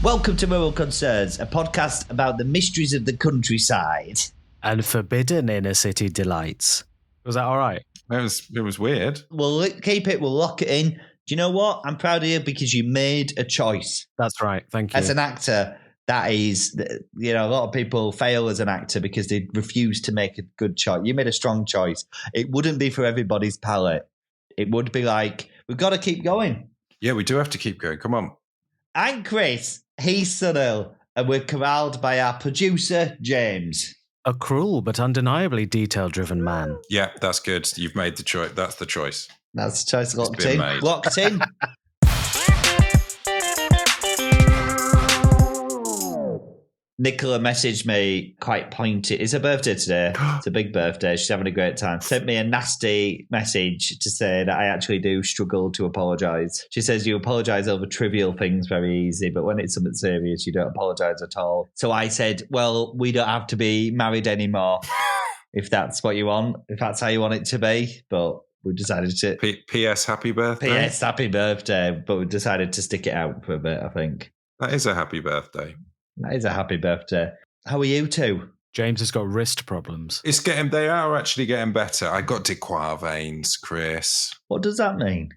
Welcome to Rural Concerns, a podcast about the mysteries of the countryside. And forbidden inner city delights. Was that all right? It was weird. We'll keep it, we'll lock it in. Do you know what? I'm proud of you because you made a choice. That's right, thank you. As an actor, that is, a lot of people fail as an actor because they refuse to make a good choice. You made a strong choice. It wouldn't be for everybody's palate. It would be like, we've got to keep going. Yeah, we do have to keep going. Come on. I'm Chris. He's Sunil. And we're corralled by our producer, James. A cruel but undeniably detail-driven man. Yeah, that's good. You've made the choice. That's the choice. That's the choice. Locked in. Locked in. Nicola messaged me quite pointed. It's her birthday today. It's a big birthday. She's having a great time. Sent me a nasty message to say that I actually do struggle to apologise. She says you apologise over trivial things very easy, but when it's something serious, you don't apologise at all. So I said, well, we don't have to be married anymore if that's what you want, if that's how you want it to be. But we decided to... P.S. Happy birthday? P.S. Happy birthday. But we decided to stick it out for a bit, I think. That is a happy birthday. That is a happy birthday. How are you two? James has got wrist problems. They are actually getting better. I got Dequar veins, Chris. What does that mean?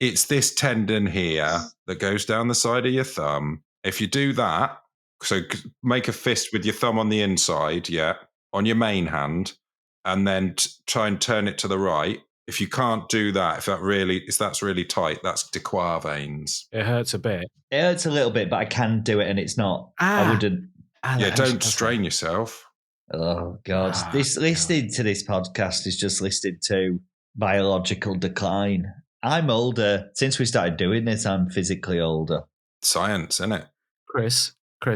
It's this tendon here that goes down the side of your thumb. If you do that, so make a fist with your thumb on the inside, on your main hand, and then try and turn it to the right. If you can't do that, if that's really tight, that's Dequar veins. It hurts a bit. It hurts a little bit, but I can do it, and it's not. I wouldn't. Don't strain yourself. Oh God! Listening to this podcast is just listening to biological decline. I'm older since we started doing this. I'm physically older. Science, isn't it? Chris,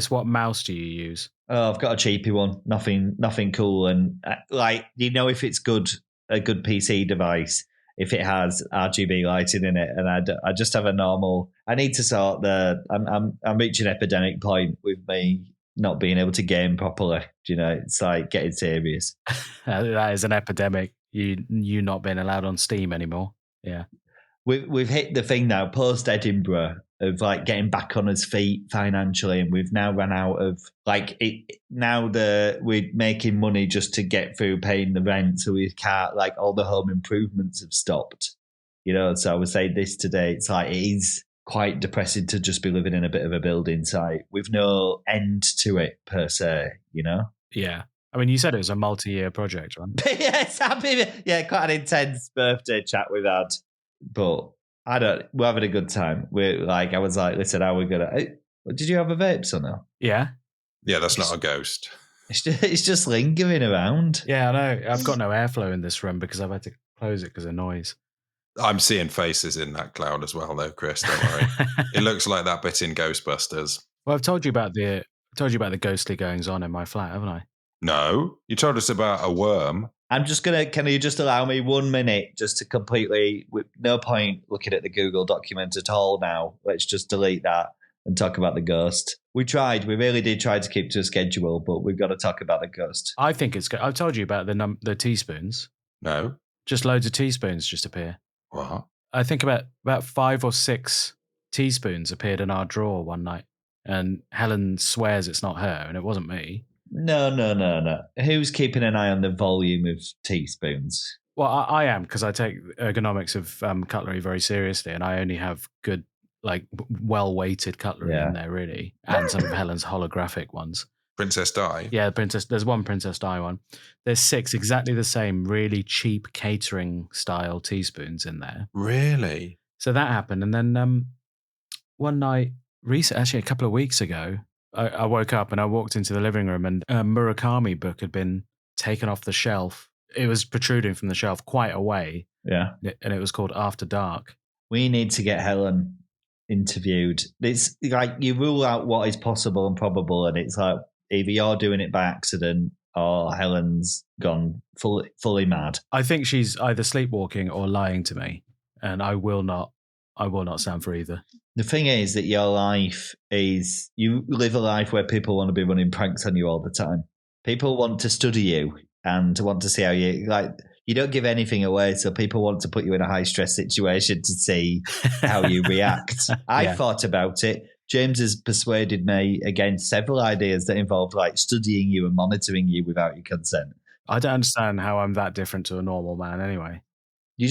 what mouse do you use? Oh, I've got a cheapy one. Nothing cool, and if it's good. A good PC device if it has RGB lighting in it, and I just have a normal. I need to sort I'm reaching an epidemic point with me not being able to game properly. It's like getting serious. That is an epidemic. You not being allowed on Steam anymore. Yeah, we've hit the thing now post Edinburgh of like getting back on his feet financially, and we've now run out of we're making money just to get through paying the rent, so we can't, all the home improvements have stopped, so I would say this today, it's like it is quite depressing to just be living in a bit of a building site with no end to it per se, Yeah, I mean, you said it was a multi-year project, right? Yes, quite an intense birthday chat we've had, but we're having a good time. I was like, listen, how are we gonna? Did you have a vape, Sunil? Yeah. Yeah, that's not a ghost. It's just lingering around. Yeah, I know. I've got no airflow in this room because I've had to close it because of noise. I'm seeing faces in that cloud as well, though, Chris. Don't worry. It looks like that bit in Ghostbusters. Well, I've told you about the ghostly goings on in my flat, haven't I? No, you told us about a worm. I'm just can you just allow me 1 minute just to completely, with no point looking at the Google document at all now. Let's just delete that and talk about the ghost. We really did try to keep to a schedule, but we've got to talk about the ghost. I think it's good. I've told you about the teaspoons. No. Just loads of teaspoons just appear. What? I think about 5 or 6 teaspoons appeared in our drawer one night, and Helen swears it's not her, and it wasn't me. No. Who's keeping an eye on the volume of teaspoons? Well, I am, because I take ergonomics of cutlery very seriously, and I only have good, well-weighted cutlery in there, really, and some of Helen's holographic ones. Princess Di? Yeah, there's one Princess Di one. There's 6 exactly the same, really cheap catering-style teaspoons in there. Really? So that happened, and then one night, actually a couple of weeks ago, I woke up and I walked into the living room, and a Murakami book had been taken off the shelf. It was protruding from the shelf quite a way. Yeah. And it was called After Dark. We need to get Helen interviewed. It's like you rule out what is possible and probable, and it's like either you're doing it by accident or Helen's gone fully mad. I think she's either sleepwalking or lying to me, and I will not stand for either. The thing is that your life is, you live a life where people want to be running pranks on you all the time. People want to study you and want to see how you, like, you don't give anything away. So people want to put you in a high stress situation to see how you react. I thought about it. James has persuaded me against several ideas that involve like studying you and monitoring you without your consent. I don't understand how I'm that different to a normal man anyway. I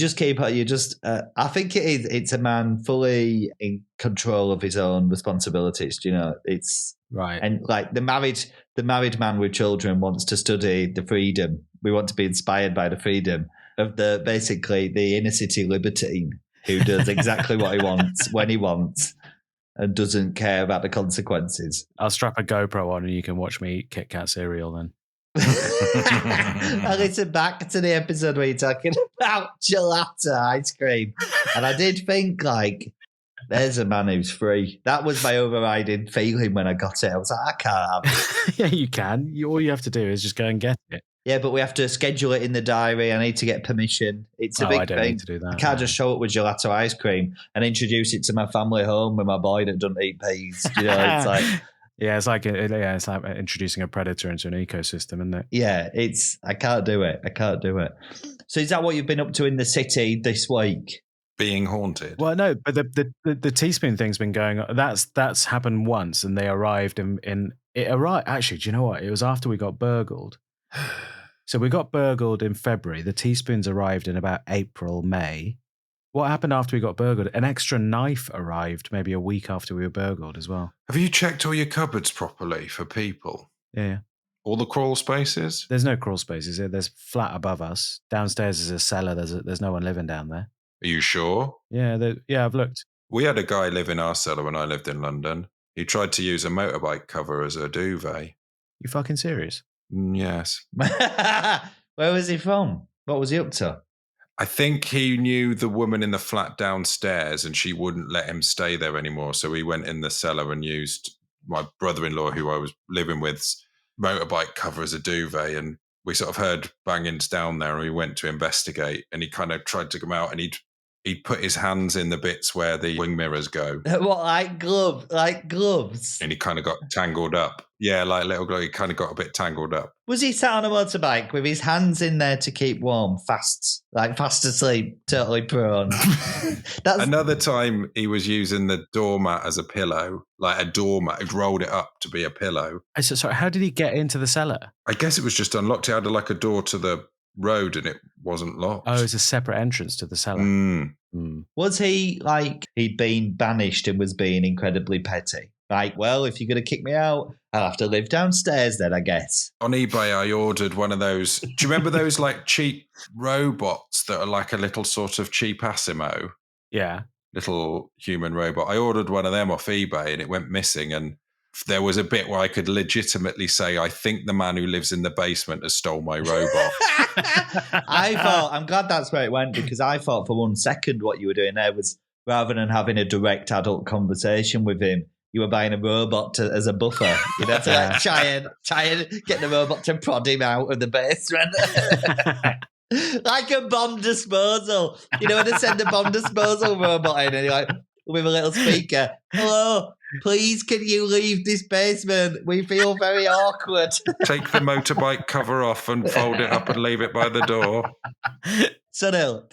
think it is. It's a man fully in control of his own responsibilities. You know, it's right. And like the married man with children wants to study the freedom. We want to be inspired by the freedom of the inner city libertine who does exactly what he wants when he wants and doesn't care about the consequences. I'll strap a GoPro on and you can watch me eat Kit Kat cereal then. I listened back to the episode where you're talking about gelato ice cream, and I did think, like, there's a man who's free. That was my overriding feeling when I got it. I was like, I can't have it. Yeah, you can. All you have to do is just go and get it. Yeah, but we have to schedule it in the diary. I need to get permission. It's a big I don't thing. need to do that. I can't just show up with gelato ice cream and introduce it to my family home with my boy that doesn't eat peas. You know, it's like... Yeah, it's like introducing a predator into an ecosystem, isn't it? Yeah, I can't do it. So is that what you've been up to in the city this week? Being haunted? Well, no, but the teaspoon thing's been going on. That's happened once, and they arrived Actually, do you know what? It was after we got burgled. So we got burgled in February. The teaspoons arrived in about April, May. What happened after we got burgled? An extra knife arrived maybe a week after we were burgled as well. Have you checked all your cupboards properly for people? Yeah. All the crawl spaces? There's no crawl spaces. There's flat above us. Downstairs is a cellar. There's no one living down there. Are you sure? Yeah, I've looked. We had a guy live in our cellar when I lived in London. He tried to use a motorbike cover as a duvet. You fucking serious? Yes. Where was he from? What was he up to? I think he knew the woman in the flat downstairs and she wouldn't let him stay there anymore. So he went in the cellar and used my brother-in-law, who I was living with's motorbike cover as a duvet. And we sort of heard bangings down there and we went to investigate, and he kind of tried to come out and he'd put his hands in the bits where the wing mirrors go. What, like gloves? And he kind of got tangled up. Yeah, like little glow. He kind of got a bit tangled up. Was he sat on a motorbike with his hands in there to keep warm, fast asleep, totally prone? That's Another time he was using the doormat as a pillow, like a doormat. He'd rolled it up to be a pillow. So, sorry, how did he get into the cellar? I guess it was just unlocked. It had like a door to the road and it wasn't locked. Oh, it's a separate entrance to the cellar. Was he like he'd been banished and was being incredibly petty? Like, well, if you're going to kick me out, I'll have to live downstairs then, I guess. On eBay, I ordered one of those. Do you remember those like cheap robots that are like a little sort of cheap Asimo? Yeah. Little human robot. I ordered one of them off eBay and it went missing. And there was a bit where I could legitimately say, I think the man who lives in the basement has stole my robot. I'm glad that's where it went, because I thought for 1 second what you were doing there was, rather than having a direct adult conversation with him, you were buying a robot as a buffer. You know, to like try and get the robot to prod him out of the basement. Like a bomb disposal. You know, when they send the bomb disposal robot in and you're like, with a little speaker, hello, please can you leave this basement? We feel very awkward. Take the motorbike cover off and fold it up and leave it by the door. Sunil,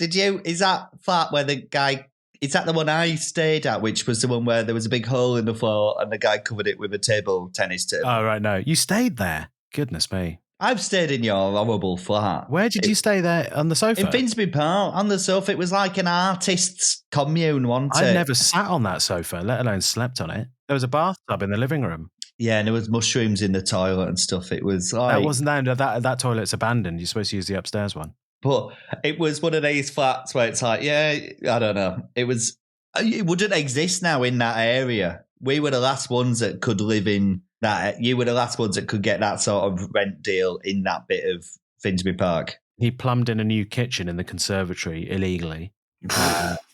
is that flat where the guy, is that the one I stayed at, which was the one where there was a big hole in the floor and the guy covered it with a tennis table? Oh, right, no. You stayed there? Goodness me. I've stayed in your horrible flat. Where did you stay there? On the sofa? In Finsbury Park, on the sofa. It was like an artist's commune, wasn't it? I never sat on that sofa, let alone slept on it. There was a bathtub in the living room. Yeah, and there was mushrooms in the toilet and stuff. It was like... That toilet's abandoned. You're supposed to use the upstairs one. But it was one of these flats where it's like, yeah, I don't know. It wouldn't exist now in that area. We were the last ones that could live in that. You were the last ones that could get that sort of rent deal in that bit of Finsbury Park. He plumbed in a new kitchen in the conservatory illegally.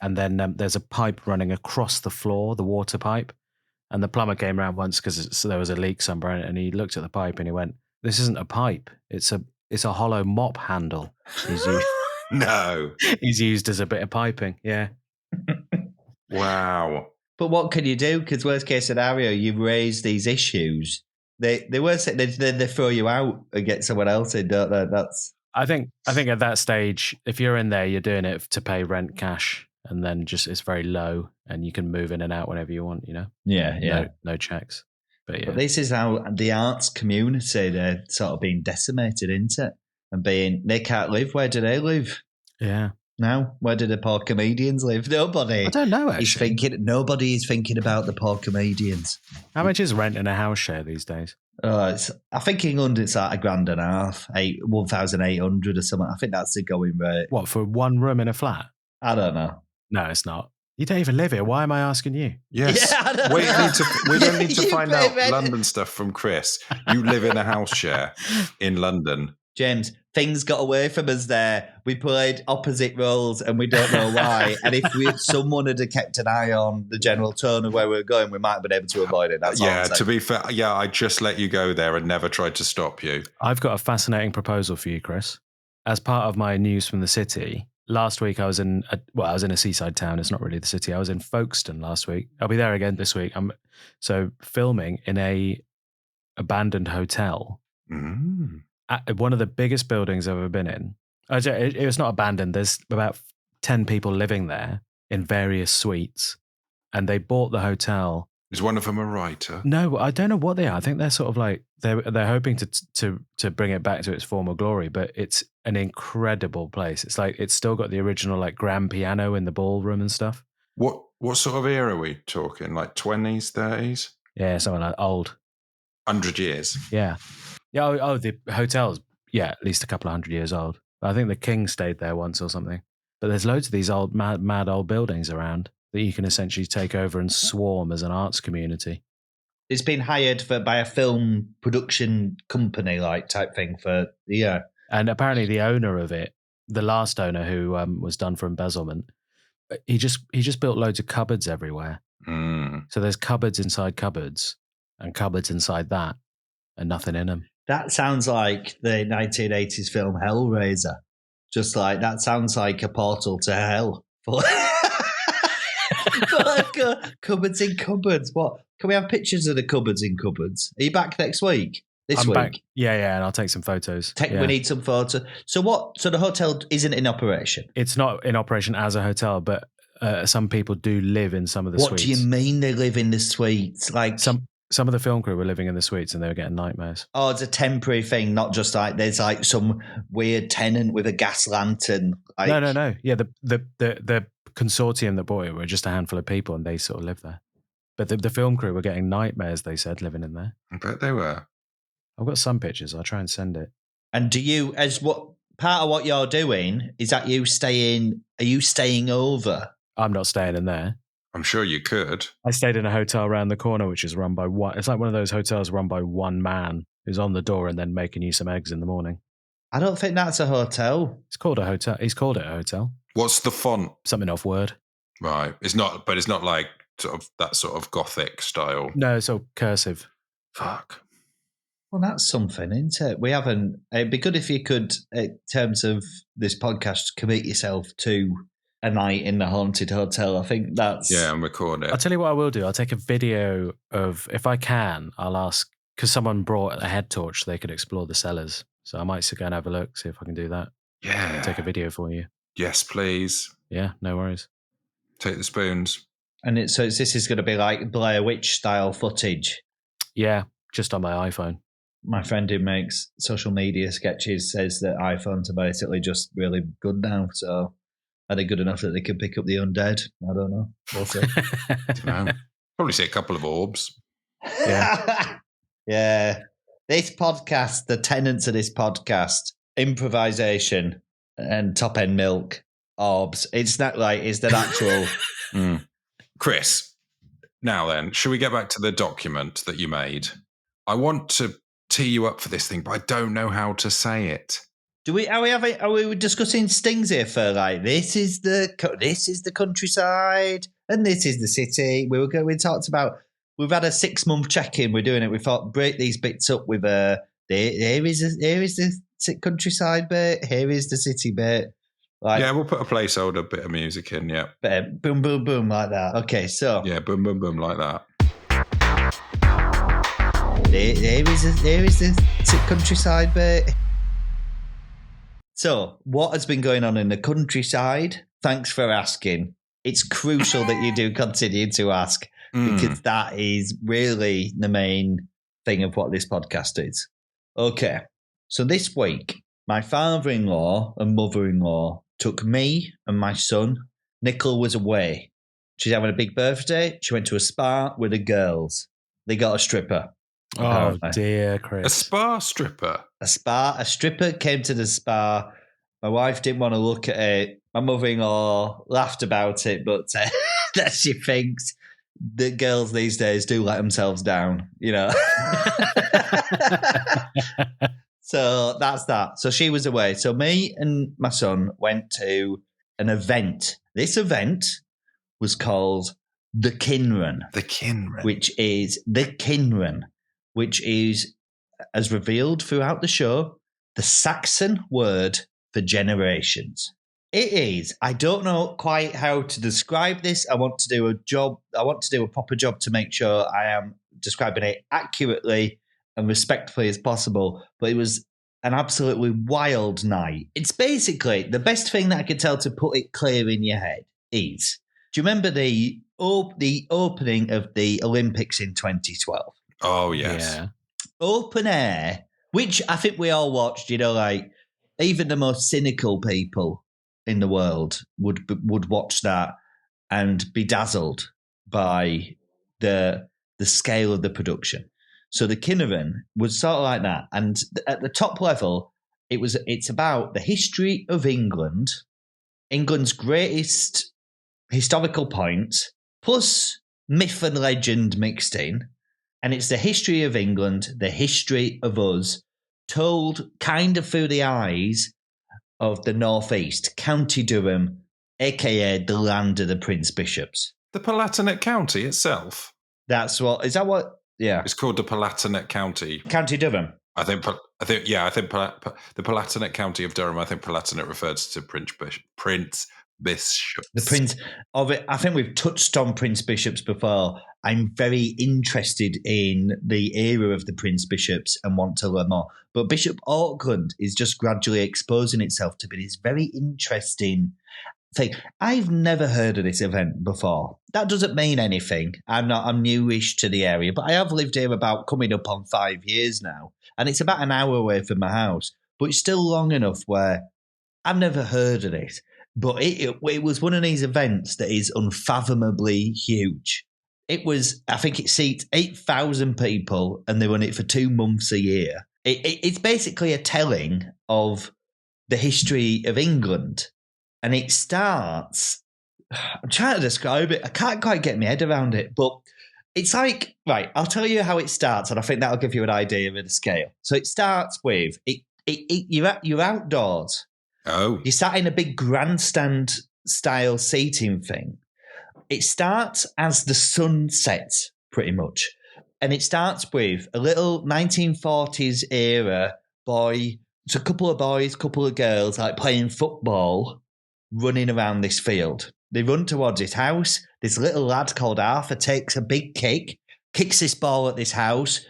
And then there's a pipe running across the floor, the water pipe. And the plumber came around once because there was a leak somewhere, and he looked at the pipe and he went, "This isn't a pipe. It's a hollow mop handle." No. He's used as a bit of piping. Yeah. Wow. But what can you do? Because worst case scenario, you raise these issues. They throw you out and get someone else in, don't they? That's. I think at that stage, if you're in there, you're doing it to pay rent cash, and then just it's very low, and you can move in and out whenever you want. Yeah. No checks. But this is how the arts community, they're sort of being decimated, isn't it? And they can't live. Where do they live? Yeah. Now, where do the poor comedians live? Nobody. I don't know, actually. Nobody is thinking about the poor comedians. How much is rent in a house share these days? I think in London it's like $1,500, 1,800 or something. I think that's the going rate. What, for one room in a flat? I don't know. No, it's not. You don't even live here. Why am I asking you? Yes. Yeah, we don't need to find out rent. London stuff from Chris. You live in a house share in London. James, things got away from us there. We played opposite roles and we don't know why. And if someone had kept an eye on the general tone of where we were going, we might have been able to avoid it. That's all I'm saying. To be fair, I just let you go there and never tried to stop you. I've got a fascinating proposal for you, Chris. As part of my news from the city, last week I was in a seaside town. It's not really the city. I was in Folkestone last week. I'll be there again this week. I'm filming in a abandoned hotel. At one of the biggest buildings I've ever been in. It was not abandoned. There's about 10 people living there in various suites, and they bought the hotel. Is one of them a writer? No, I don't know what they are. I think they're sort of like they're hoping to bring it back to its former glory. But it's an incredible place. It's like it's still got the original like grand piano in the ballroom and stuff. What sort of era are we talking? Like 20s, 30s? Yeah, something like old. 100 years. Yeah. Yeah. Oh, the hotel's at least a couple of 100 years old. I think the king stayed there once or something. But there's loads of these old mad old buildings around that you can essentially take over and swarm as an arts community. It's been hired by a film production company like type thing for And apparently the owner of it, the last owner who was done for embezzlement, he just built loads of cupboards everywhere. So there's cupboards inside cupboards and cupboards inside that and nothing in them. That sounds like the 1980s film Hellraiser. Just like that sounds like a portal to hell. Cupboards in cupboards. What? Can we have pictures of the cupboards in cupboards? Are you back next week? This week? Back. Yeah, and I'll take some photos. We need some photos. So what? So the hotel isn't in operation? It's not in operation as a hotel, but some people do live in some of the suites. What do you mean they live in the suites? Like some of the film crew were living in the suites and they were getting nightmares. Oh, it's a temporary thing, not just like there's like some weird tenant with a gas lantern. Like... No. Yeah, the consortium that bought it were just a handful of people and they sort of lived there. But the film crew were getting nightmares, they said, living in there. I bet they were. I've got some pictures. I'll try and send it. And do you, as what part of what you're doing, is that you staying, are you staying over? I'm not staying in there. I'm sure you could. I stayed in a hotel around the corner, which is run by one. It's like one of those hotels run by one man who's on the door and then making you some eggs in the morning. I don't think that's a hotel. It's called a hotel. He's called it a hotel. What's the font? Something off Word. Right. It's not like sort of that sort of Gothic style. No, it's all cursive. Fuck. Well, that's something, isn't it? We haven't. It'd be good if you could, in terms of this podcast, commit yourself to a night in the haunted hotel. I think that's... Yeah, and record it. I'll tell you what I will do. I'll take a video of, if I can, I'll ask, because someone brought a head torch so they could explore the cellars. So I might go and have a look, see if I can do that. Yeah. Take a video for you. Yes, please. Yeah, no worries. Take the spoons. And this is going to be like Blair Witch style footage. Yeah, just on my iPhone. My friend who makes social media sketches says that iPhones are basically just really good now. So are they good enough that they can pick up the undead? I don't know. We'll see. Probably see a couple of orbs. Yeah. Yeah. This podcast, the tenets of this podcast, improvisation and top end milk, orbs. It's not like it's the natural. Chris, now then, should we get back to the document that you made? I want to tee you up for this thing, but I don't know how to say it. Are we discussing stings here for like this is the countryside and this is the city? We talked about, we've had a 6-month check-in. We're doing it. We thought break these bits up with here is the countryside bit. Here is the city bit. Like, yeah, we'll put a placeholder bit of music in, yeah. Boom, boom, boom, like that. Okay, so. Yeah, boom, boom, boom, like that. Here is the countryside bit. So, what has been going on in the countryside? Thanks for asking. It's crucial that you do continue to ask because that is really the main thing of what this podcast is. Okay, so this week, my father-in-law and mother-in-law took me and my son. Nicole was away. She's having a big birthday. She went to a spa with the girls. They got a stripper. Oh, dear, Chris. A spa stripper? A stripper came to the spa. My wife didn't want to look at it. My mother-in-law laughed about it, but that she thinks the girls these days do let themselves down, you know. So that's that. So she was away. So me and my son went to an event. This event was called the Kynren. The Kynren. Which is, as revealed throughout the show, the Saxon word for generations. It is. I don't know quite how to describe this. I want to do a proper job to make sure I am describing it accurately and respectfully as possible. But it was an absolutely wild night. It's basically the best thing that I could tell to put it clear in your head is, do you remember the opening of the Olympics in 2012? Oh, yes. Yeah. Open air, which I think we all watched, you know, like even the most cynical people in the world would watch that and be dazzled by the scale of the production. So the Kynren was sort of like that. And at the top level, it's about the history of England, England's greatest historical points, plus myth and legend mixed in. And it's the history of England, the history of us, told kind of through the eyes of the Northeast, County Durham, a.k.a. the land of the Prince Bishops. The Palatinate County itself. Yeah. It's called the Palatinate County. County Durham. I think the Palatinate County of Durham, I think Palatinate refers to Prince Bishops. The Prince of it. I think we've touched on Prince Bishops before. I'm very interested in the era of the Prince Bishops and want to learn more. But Bishop Auckland is just gradually exposing itself to be this very interesting thing. I've never heard of this event before. That doesn't mean anything. I'm newish to the area, but I have lived here about coming up on 5 years now. And it's about an hour away from my house. But it's still long enough where I've never heard of this. But it was one of these events that is unfathomably huge. It was, I think it seats 8,000 people and they run it for 2 months a year. It's basically a telling of the history of England. And it starts, I'm trying to describe it. I can't quite get my head around it, but it's like, right, I'll tell you how it starts and I think that'll give you an idea of the scale. So it starts with, you're outdoors. Oh. You sat in a big grandstand style seating thing. It starts as the sun sets, pretty much. And it starts with a little 1940s era boy. It's a couple of boys, couple of girls, like playing football, running around this field. They run towards his house. This little lad called Arthur takes a big kick, kicks this ball at this house.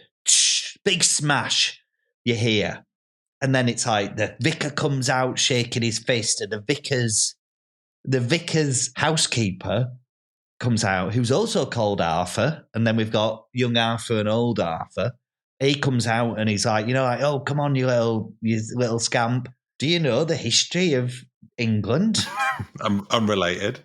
Big smash, you hear. And then it's like the vicar comes out shaking his fist, and the vicar's housekeeper comes out, who's also called Arthur. And then we've got young Arthur and old Arthur. He comes out and he's like, oh, come on, you little scamp. Do you know the history of England? I'm unrelated.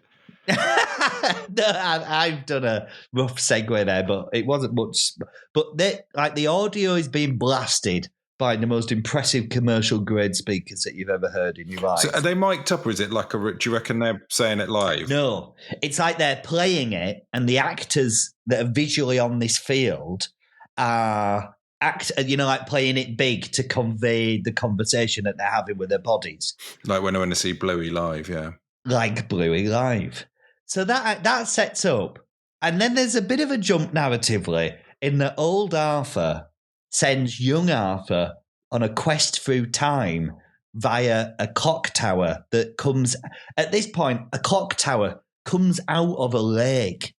No, I've done a rough segue there, but it wasn't much. But the audio is being blasted by the most impressive commercial grade speakers that you've ever heard in your life. So are they mic'd up, or is it like do you reckon they're saying it live? No, it's like they're playing it, and the actors that are visually on this field are like playing it big to convey the conversation that they're having with their bodies. Like when I want to see Bluey live, yeah. Like Bluey live. So that sets up. And then there's a bit of a jump narratively in that old Arthur sends young Arthur on a quest through time via a clock tower that comes, at this point, a clock tower comes out of a lake.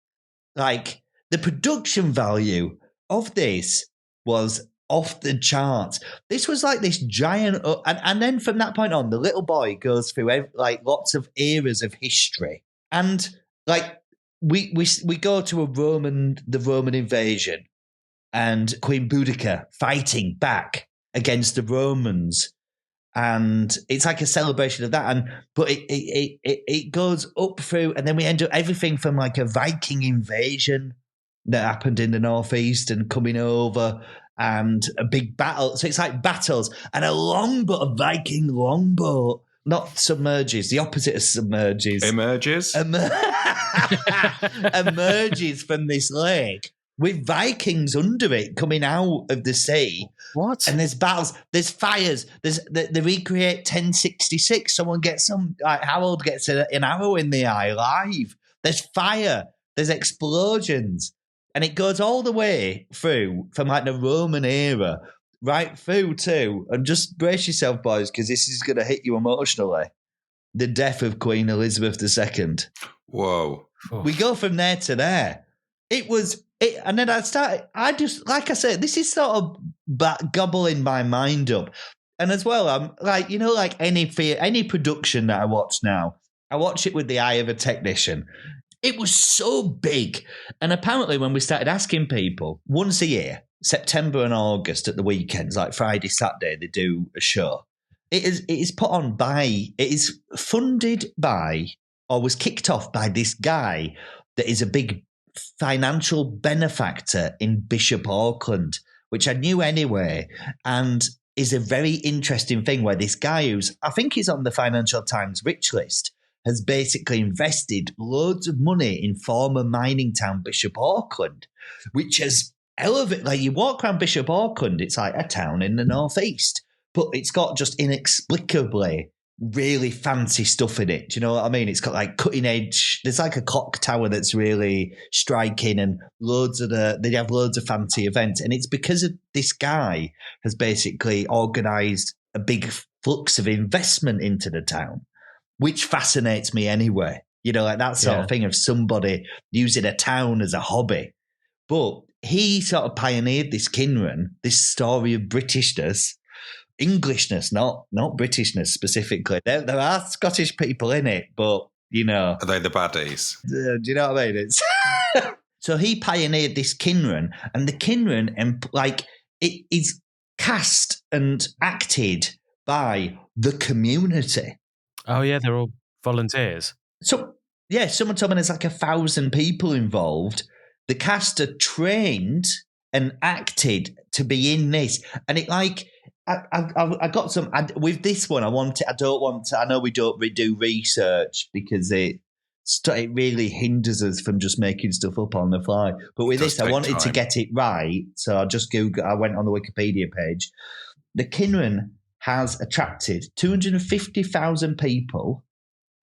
Like, the production value of this was off the charts. This was like this giant, and then from that point on, the little boy goes through like lots of eras of history, and like we go to the Roman invasion, and Queen Boudica fighting back against the Romans, and it's like a celebration of that. But it goes up through, and then we end up everything from like a Viking invasion that happened in the northeast and coming over, and a big battle. So it's like battles and a Viking longboat, not submerges, the opposite of submerges. Emerges from this lake with Vikings under it coming out of the sea. What? And there's battles, there's fires, they recreate 1066. Someone gets Harold gets an arrow in the eye live. There's fire, there's explosions. And it goes all the way through from like the Roman era right through to, and just brace yourself, boys, because this is going to hit you emotionally, the death of Queen Elizabeth II. Whoa. We go from there to there. And then I just, like I said, this is sort of gobbling my mind up. And as well, I'm like, like any production that I watch now, I watch it with the eye of a technician. It was so big. And apparently when we started asking people, once a year, September and August at the weekends, like Friday, Saturday, they do a show. It is put on it is funded by, or was kicked off by this guy that is a big financial benefactor in Bishop Auckland, which I knew anyway, and is a very interesting thing where this guy I think he's on the Financial Times rich list, has basically invested loads of money in former mining town Bishop Auckland, which has elevated, like you walk around Bishop Auckland, it's like a town in the northeast, but it's got just inexplicably really fancy stuff in it. Do you know what I mean? It's got like cutting edge, there's like a clock tower that's really striking, and they have loads of fancy events. And it's because of this guy has basically organised a big flux of investment into the town, which fascinates me anyway. Like that sort of thing of somebody using a town as a hobby. But he sort of pioneered this Kynren, this story of Britishness, Englishness, not Britishness specifically. There are Scottish people in it, but, Are they the baddies? Do you know what I mean? So he pioneered this Kynren, and the Kynren, it is cast and acted by the community. Oh, yeah, they're all volunteers. So, yeah, someone told me there's like 1,000 people involved. The cast are trained and acted to be in this. And it I got some, with this one, I know we don't do research because it really hinders us from just making stuff up on the fly. But with this, I wanted to get it right. So I went on the Wikipedia page. The Kynren has attracted 250,000 people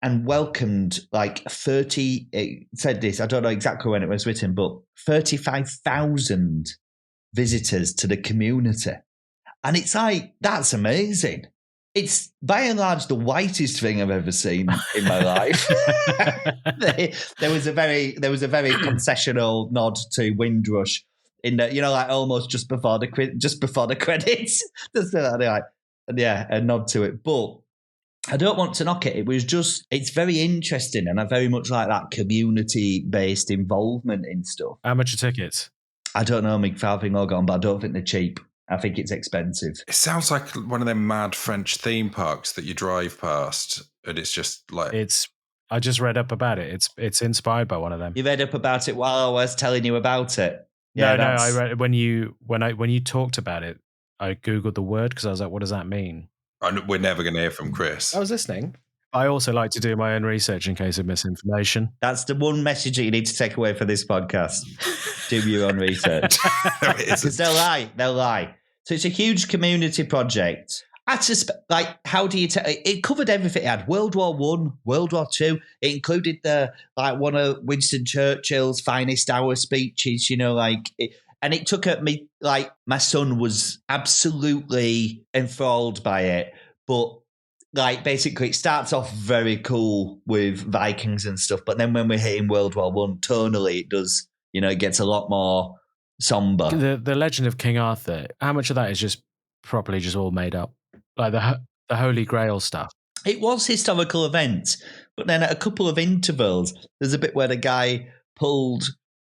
and welcomed like 30, it said this, I don't know exactly when it was written, but 35,000 visitors to the community. And it's like, that's amazing. It's by and large the whitest thing I've ever seen in my life. There was a very concessional nod to Windrush in the, like almost just before the credits. Just like, a nod to it. But I don't want to knock it. It's very interesting, and I very much like that community-based involvement in stuff. How much are tickets? I don't know, Mick Farthing all gone, but I don't think they're cheap. I think it's expensive. It sounds like one of them mad French theme parks that you drive past, and it's just like... I just read up about it. It's inspired by one of them. You read up about it while I was telling you about it? Yeah, no, I read when you talked about it, I Googled the word because I was like, what does that mean? We're never going to hear from Chris. I was listening. I also like to do my own research in case of misinformation. That's the one message that you need to take away from this podcast. Do your own research. Because they'll lie. So it's a huge community project. I suspect, how do you tell? It covered everything. It had World War I, World War II. It included one of Winston Churchill's finest hour speeches, and it took at me, my son was absolutely enthralled by it. But like basically it starts off very cool with Vikings and stuff, but then when we're hitting World War One, tonally it does, it gets a lot more somber. The Legend of King Arthur, how much of that is just properly just all made up? Like the Holy Grail stuff. It was historical events, but then at a couple of intervals, there's a bit where the guy pulled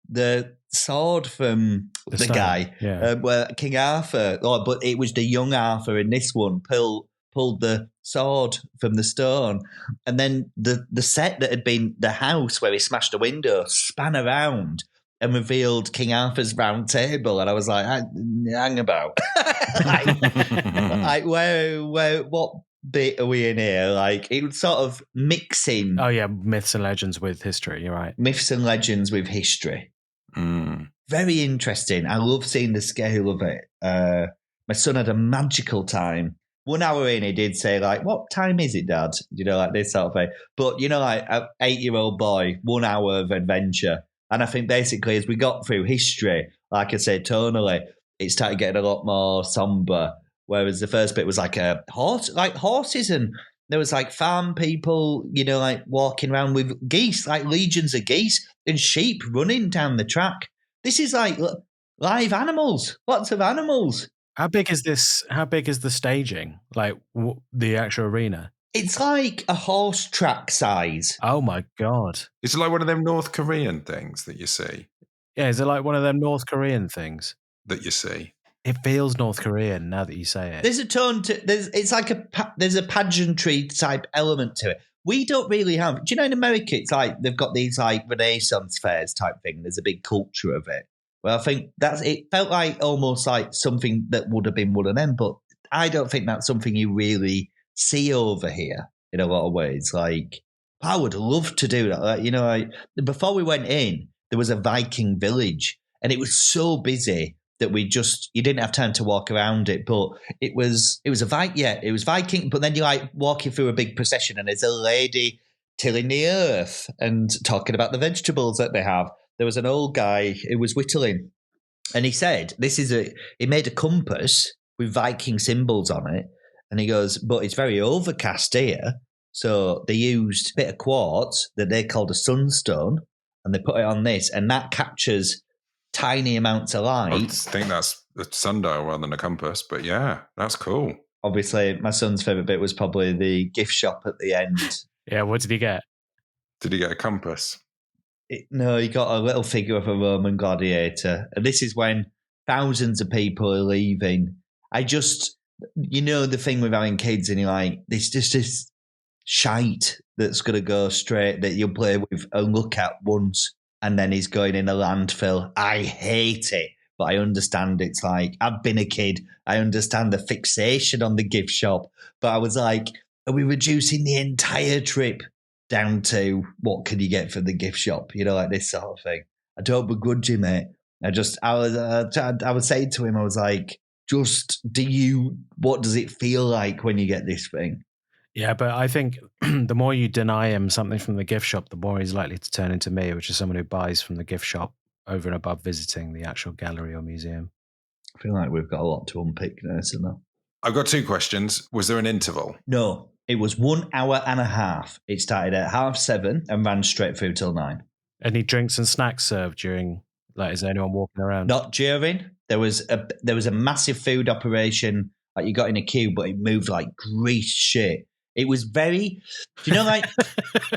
the sword from the guy, where King Arthur, but it was the young Arthur in this one, pulled the sword from the stone, and then the set that had been the house where he smashed the window span around and revealed King Arthur's round table, and I was like, hang about. like where what bit are we in here? Like, it was sort of mixing. Oh yeah, myths and legends with history. You're right. Myths and legends with history. Very interesting. I love seeing the scale of it. My son had a magical time. 1 hour in, he did say, like, what time is it, Dad? Like this sort of thing. But, like an 8-year-old boy, 1 hour of adventure. And I think basically as we got through history, like I said, tonally, it started getting a lot more somber. Whereas the first bit was like a horse, like horses, and there was like farm people, like walking around with geese, like legions of geese and sheep running down the track. This is like live animals, lots of animals. How big is this? How big is the staging? Like the actual arena? It's like a horse track size. Oh my God. Is it like one of them North Korean things that you see? Yeah, is it like one of them North Korean things? That you see? It feels North Korean now that you say it. There's a tone to it's like there's a pageantry type element to it. We don't really have. Do you know in America it's like they've got these like Renaissance fairs type thing. There's a big culture of it. Well, I think it felt like almost like something that would have been one of them, but I don't think that's something you really see over here in a lot of ways. Like, I would love to do that. Like, before we went in, there was a Viking village, and it was so busy that you didn't have time to walk around it. But it was Viking. But then you're like walking through a big procession, and there's a lady tilling the earth and talking about the vegetables that they have. There was an old guy who was whittling, and he said, he made a compass with Viking symbols on it. And he goes, but it's very overcast here. So they used a bit of quartz that they called a sunstone, and they put it on this, and that captures tiny amounts of light. I think that's a sundial rather than a compass, but yeah, that's cool. Obviously, my son's favourite bit was probably the gift shop at the end. Yeah, what did he get? Did he get a compass? No, he got a little figure of a Roman gladiator. And this is when thousands of people are leaving. The thing with having kids, and you're like, there's just this shite that's going to go straight that you'll play with and look at once, and then he's going in a landfill. I hate it, but I understand. It's like, I've been a kid. I understand the fixation on the gift shop, but I was like, are we reducing the entire trip down to what can you get from the gift shop? Like this sort of thing. I don't begrudge him, mate. I was saying to him, I was like, what does it feel like when you get this thing? Yeah, but I think the more you deny him something from the gift shop, the more he's likely to turn into me, which is someone who buys from the gift shop over and above visiting the actual gallery or museum. I feel like we've got a lot to unpick there, isn't there? I've got 2 questions. Was there an interval? No, it was 1 hour and a half. It started at 7:30 and ran straight through till 9. Any drinks and snacks served during? Like, is there anyone walking around? Not during. There was a massive food operation. Like, you got in a queue, but it moved like grease shit. It was very. Do you know, like?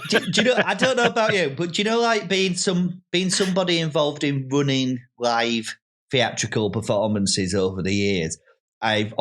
do you know? I don't know about you, but do you know, like being somebody involved in running live theatrical performances over the years? I've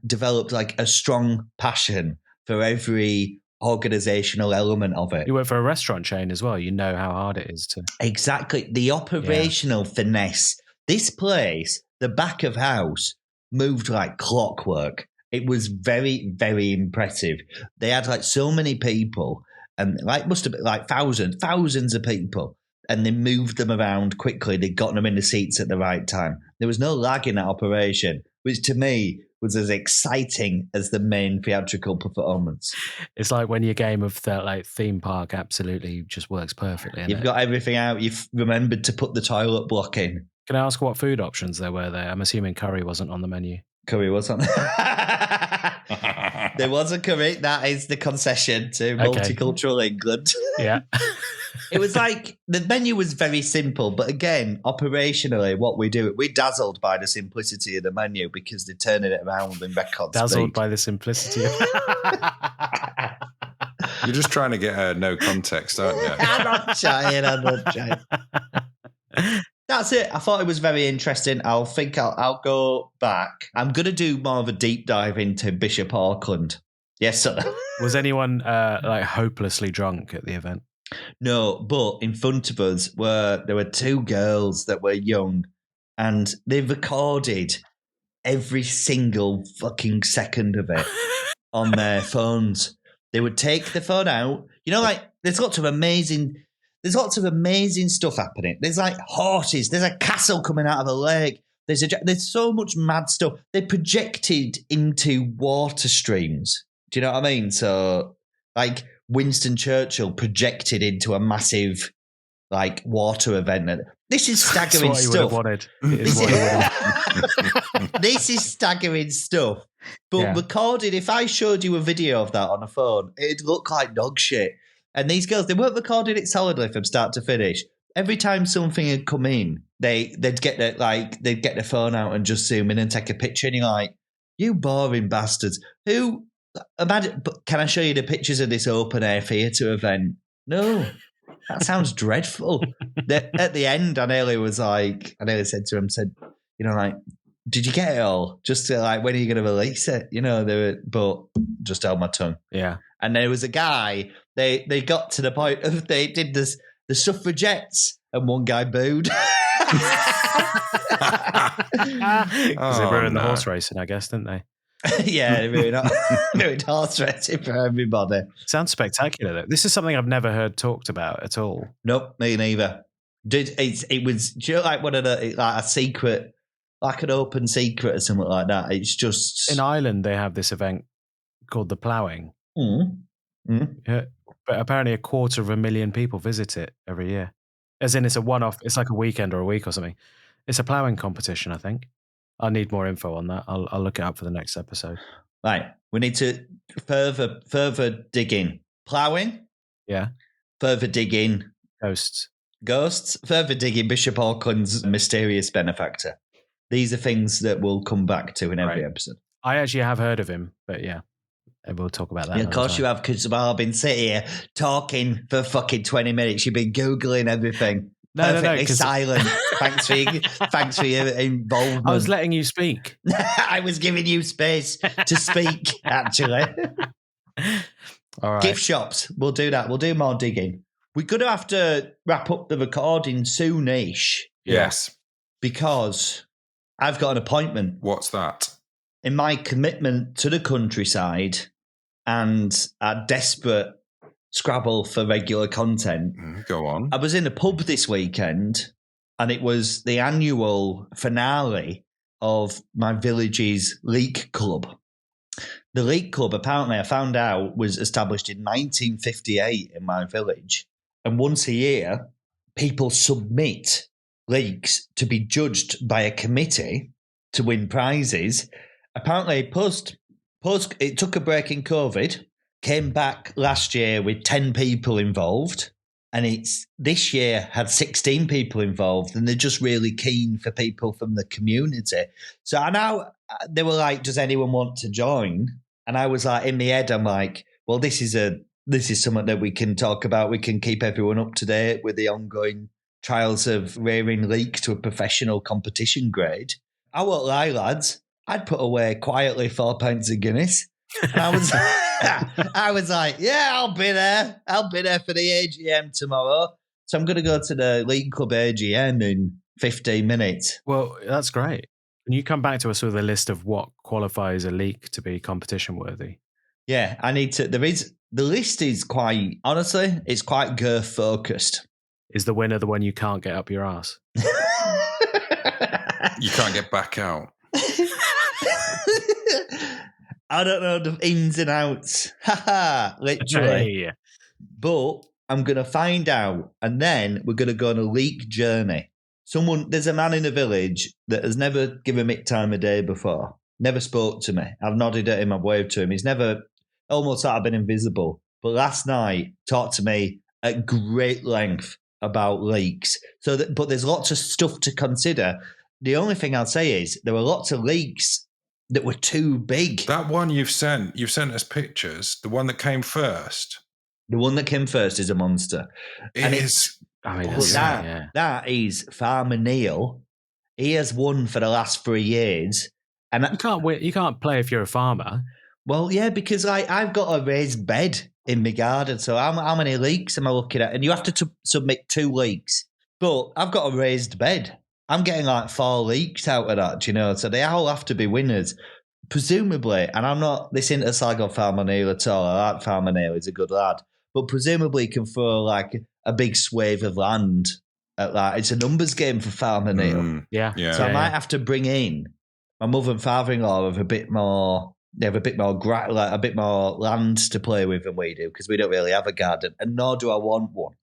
developed like a strong passion for every organizational element of it. You work for a restaurant chain as well. You know how hard it is to. Exactly. The operational finesse. This place, the back of house, moved like clockwork. It was very, very impressive. They had like so many people, and like must have been like thousands of people, and they moved them around quickly. They'd gotten them in the seats at the right time. There was no lag in that operation, which to me was as exciting as the main theatrical performance. It's like when your game of the like theme park absolutely just works perfectly. You've got everything out. You've remembered to put the toilet block in. Can I ask what food options there were there? I'm assuming curry wasn't on the menu. Curry was on. There was a curry. That is the concession to multicultural England. Yeah. It was like the menu was very simple, but again, operationally, what we do, we're dazzled by the simplicity of the menu because they're turning it around in record Dazzled speed. by the simplicity. You're just trying to get no context, aren't you? I'm not trying. That's it. I thought it was very interesting. I'll go back. I'm going to do more of a deep dive into Bishop Auckland. Yes, sir. Was anyone like hopelessly drunk at the event? No, but in front of us there were two girls that were young, and they recorded every single fucking second of it on their phones. They would take the phone out. You know, like there's lots of amazing stuff happening. There's like horses. There's a castle coming out of a lake. There's so much mad stuff. They projected into water streams. Do you know what I mean? So, like Winston Churchill projected into a massive, like, water event. This is staggering stuff. This is staggering stuff. But recorded, if I showed you a video of that on a phone, it'd look like dog shit. And these girls, they weren't recording it solidly from start to finish. Every time something had come in, they'd get the phone out and just zoom in and take a picture. And you're like, you boring bastards. Imagine, can I show you the pictures of this open air theatre event? No, that sounds dreadful. At the end, I nearly said to him, you know, like, did you get it all? Just to, like, when are you going to release it? You know, but just held my tongue. Yeah. And there was a guy, they got to the point of they did this, the suffragettes, and one guy booed. Because they ruined the horse racing, I guess, didn't they? Yeah, ruined horse racing for everybody. Sounds spectacular, though. This is something I've never heard talked about at all. Nope, me neither. It was, do you know, like one of the, like a secret, like an open secret or something like that. It's just... In Ireland, they have this event called the Ploughing. Yeah, but apparently 250,000 people visit it every year. As in, it's a one-off. It's like a weekend or a week or something. It's a ploughing competition, I think. I need more info on that. I'll look it up for the next episode. Right. We need to further dig in. Ploughing? Yeah. Further dig in. Ghosts. Further dig in Bishop Auckland's mysterious benefactor. These are things that we'll come back to in every episode. I actually have heard of him, but yeah. And we'll talk about that. Yeah, of course you have, because I've been sitting here talking for fucking 20 minutes. You've been Googling everything. Perfectly silent. Thanks for your involvement. I was letting you speak. I was giving you space to speak, actually. All right. Gift shops. We'll do that. We'll do more digging. We're going to have to wrap up the recording soonish. Yes. Because I've got an appointment. What's that? In my commitment to the countryside and a desperate scrabble for regular content. Go on. I was in a pub this weekend, and it was the annual finale of my village's leek club. The leek club, apparently, I found out, was established in 1958 in my village. And once a year, people submit leeks to be judged by a committee to win prizes. Apparently, it took a break in COVID, came back last year with 10 people involved, and it's this year had 16 people involved, and they're just really keen for people from the community. So I know they were like, does anyone want to join? And I was like, in my head, I'm like, well, this is something that we can talk about. We can keep everyone up to date with the ongoing trials of rearing leek to a professional competition grade. I won't lie, lads. I'd put away quietly £4 of Guinness. And I was like, yeah, I'll be there. I'll be there for the AGM tomorrow. So I'm going to go to the League Club AGM in 15 minutes. Well, that's great. Can you come back to us with a list of what qualifies a leak to be competition worthy? Yeah, I need to. The list is quite, honestly, it's quite girth focused. Is the winner the one you can't get up your ass? You can't get back out. I don't know the ins and outs. Literally. Hey. But I'm going to find out, and then we're going to go on a leek journey. There's a man in the village that has never given me time of day before, never spoke to me. I've nodded at him, I've waved to him. He's never almost like I've been invisible. But last night, talked to me at great length about leaks. But there's lots of stuff to consider. The only thing I'll say is there were lots of leaks that were too big. That one you've sent us pictures. The one that came first. The one that came first is a monster. It is. That is Farmer Neil. He has won for the last 3 years. And you can't play if you're a farmer. Well, yeah, because I've got a raised bed in my garden. So how many leaks am I looking at? And you have to submit 2 leaks. But I've got a raised bed. I'm getting like 4 leaks out of that, you know. So they all have to be winners, presumably. And I'm not this into Sligo Farmer Neil at all. I like Farmer Neil; he's a good lad. But presumably, he can throw like a big swathe of land at that. It's a numbers game for Farmer Neil. Yeah. So I might have to bring in my mother and father-in-law with a bit more. They have a bit more land to play with than we do because we don't really have a garden, and nor do I want one.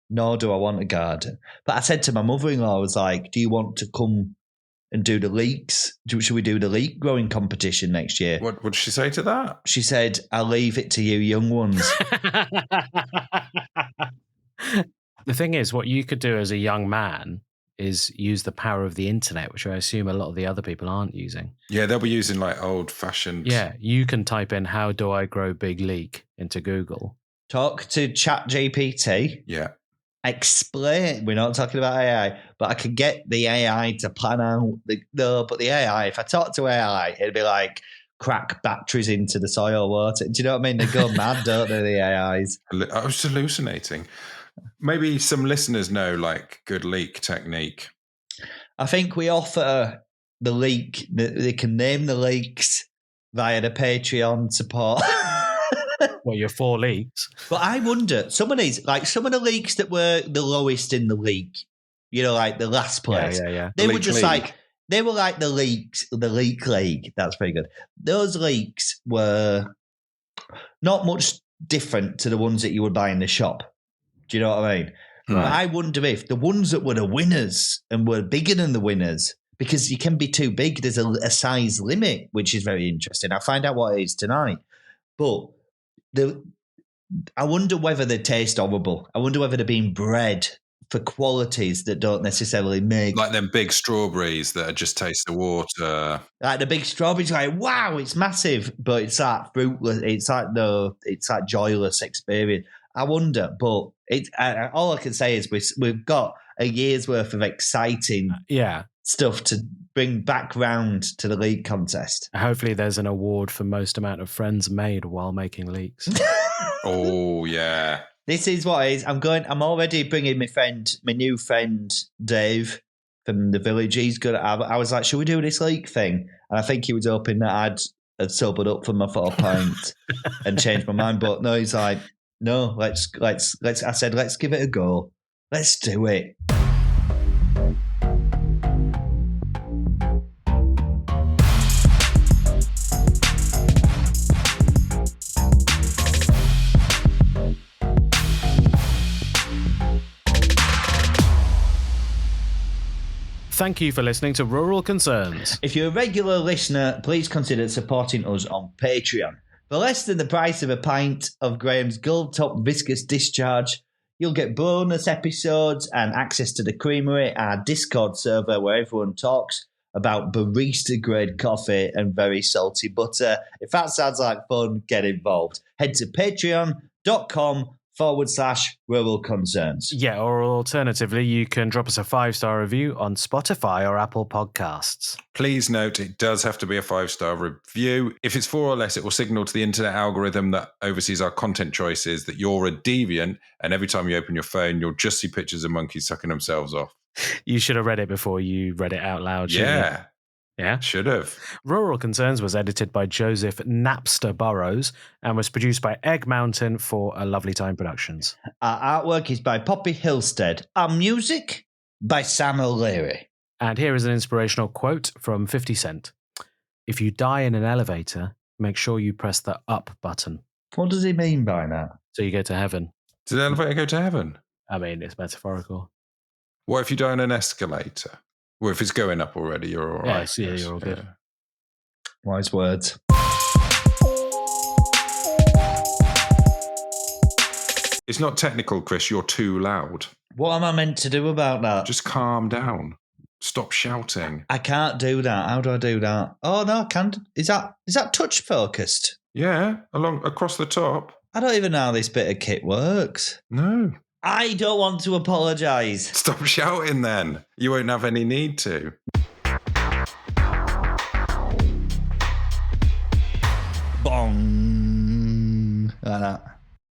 Nor do I want a garden. But I said to my mother-in-law, I was like, do you want to come and do the leeks? Should we do the leek growing competition next year? What did she say to that? She said, I'll leave it to you young ones. The thing is, what you could do as a young man is use the power of the internet, which I assume a lot of the other people aren't using. Yeah, they'll be using like old-fashioned... Yeah, you can type in, how do I grow big leek into Google. Talk to ChatGPT. Yeah. Explain. We're not talking about AI, but I can get the AI to plan out. But the AI, if I talk to AI, it'd be like crack batteries into the soil water. Do you know what I mean? They go mad, don't they, the AIs? I was hallucinating. Maybe some listeners know like good leak technique. I think we offer the leak. They can name the leaks via the Patreon support. Well, your 4 leaks. But I wonder, some of the leaks that were the lowest in the league, you know, like the last place. Yeah. They were just like, they were like the leak league. That's very good. Those leaks were not much different to the ones that you would buy in the shop. Do you know what I mean? Right. But I wonder if the ones that were the winners and were bigger than the winners, because you can be too big, there's a size limit, which is very interesting. I'll find out what it is tonight. But I wonder whether they taste horrible. I wonder whether they're being bred for qualities that don't necessarily make... Like them big strawberries that just taste the water. Like the big strawberries, like, wow, it's massive, but it's like fruitless. It's like joyless experience. I wonder, but all I can say is we've got a year's worth of exciting stuff to bring back round to the leak contest. Hopefully there's an award for most amount of friends made while making leaks. Oh, yeah. This is what it is. I'm already bringing my new friend, Dave, from the village. He's good. I was like, should we do this leak thing? And I think he was hoping that I'd sobered up from my 4 pints and changed my mind. But no, he's like, no, let's. I said, let's give it a go. Let's do it. Thank you for listening to Rural Concerns. If you're a regular listener, please consider supporting us on Patreon. For less than the price of a pint of Graham's Gold Top Viscous Discharge, you'll get bonus episodes and access to the Creamery, our Discord server where everyone talks about barista-grade coffee and very salty butter. If that sounds like fun, get involved. Head to patreon.com/Rural Concerns. Yeah, or alternatively, you can drop us a 5-star review on Spotify or Apple Podcasts. Please note, it does have to be a 5-star review. If it's 4 or less, it will signal to the internet algorithm that oversees our content choices that you're a deviant, and every time you open your phone, you'll just see pictures of monkeys sucking themselves off. You should have read it before you read it out loud. Yeah. Yeah? Should have. Rural Concerns was edited by Joseph Napster Burrows and was produced by Egg Mountain for A Lovely Time Productions. Our artwork is by Poppy Hillstead. Our music by Sam O'Leary. And here is an inspirational quote from 50 Cent. If you die in an elevator, make sure you press the up button. What does he mean by that? So you go to heaven. Did the elevator go to heaven? I mean, it's metaphorical. What if you die on an escalator? Well, if it's going up already, you're all right. Yeah, you're all good. Wise words. It's not technical, Chris. You're too loud. What am I meant to do about that? Just calm down. Stop shouting. I can't do that. How do I do that? Oh no, I can't. Is that touch focused? Yeah, across the top. I don't even know how this bit of kit works. No. I don't want to apologise. Stop shouting then. You won't have any need to. Bong. Like that.